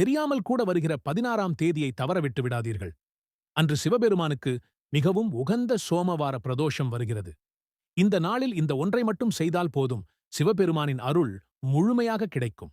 தெரியாமல் கூட வருகிற 16ஆம் தேதியை தவறவிட்டு விடாதீர்கள். அன்று சிவபெருமானுக்கு மிகவும் உகந்த சோமவார பிரதோஷம் வருகிறது. இந்த நாளில் இந்த ஒன்றை மட்டும் செய்தால் போதும், சிவபெருமானின் அருள் முழுமையாக கிடைக்கும்.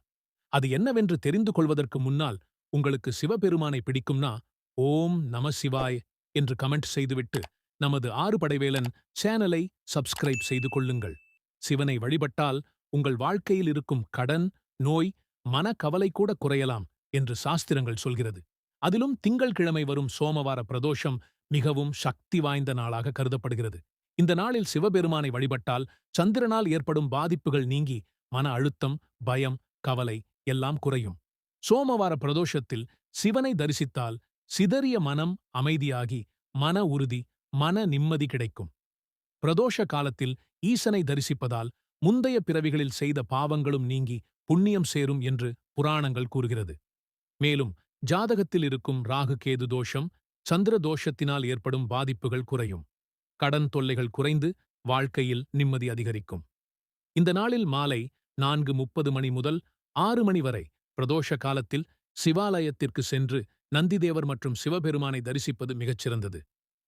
அது என்னவென்று தெரிந்து கொள்வதற்கு முன்னால், உங்களுக்கு சிவபெருமானை பிடிக்கும்னா ஓம் நம சிவாய் என்று கமெண்ட் செய்துவிட்டு நமது ஆறுபடைவேலன் சேனலை சப்ஸ்கிரைப் செய்து கொள்ளுங்கள். சிவனை வழிபட்டால் உங்கள் வாழ்க்கையில் இருக்கும் கடன், நோய், மனக்கவலை கூட குறையலாம் என்று சாஸ்திரங்கள் சொல்கிறது. அதிலும் திங்கள்கிழமை வரும் சோமவார பிரதோஷம் மிகவும் சக்தி வாய்ந்த நாளாக கருதப்படுகிறது. இந்த நாளில் சிவபெருமானை வழிபட்டால் சந்திரனால் ஏற்படும் பாதிப்புகள் நீங்கி மன அழுத்தம், பயம், கவலை எல்லாம் குறையும். சோமவார பிரதோஷத்தில் சிவனை தரிசித்தால் சிதறிய மனம் அமைதியாகி மன உறுதி, மன நிம்மதி கிடைக்கும். பிரதோஷ காலத்தில் ஈசனை தரிசிப்பதால் முந்தைய பிறவிகளில் செய்த பாவங்களும் நீங்கி புண்ணியம் சேரும் என்று புராணங்கள் கூறுகிறது. மேலும் ஜாதகத்தில் இருக்கும் ராகு கேது தோஷம், சந்திர தோஷத்தினால் ஏற்படும் பாதிப்புகள் குறையும். கடன் தொல்லைகள் குறைந்து வாழ்க்கையில் நிம்மதி அதிகரிக்கும். இந்த நாளில் மாலை 4:30 மணி முதல் 6 மணி வரை பிரதோஷ காலத்தில் சிவாலயத்திற்கு சென்று நந்திதேவர் மற்றும் சிவபெருமானை தரிசிப்பது மிகச்சிறந்தது.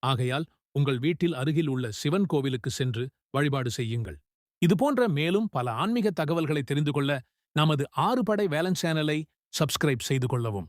ஆகையால் உங்கள் வீட்டில் அருகில் உள்ள சிவன் கோவிலுக்கு சென்று வழிபாடு செய்யுங்கள். இதுபோன்ற மேலும் பல ஆன்மீக தகவல்களை தெரிந்து கொள்ள நமது ஆறுபடை வேலன் சேனலை சப்ஸ்கிரைப் செய்து கொள்ளவும்.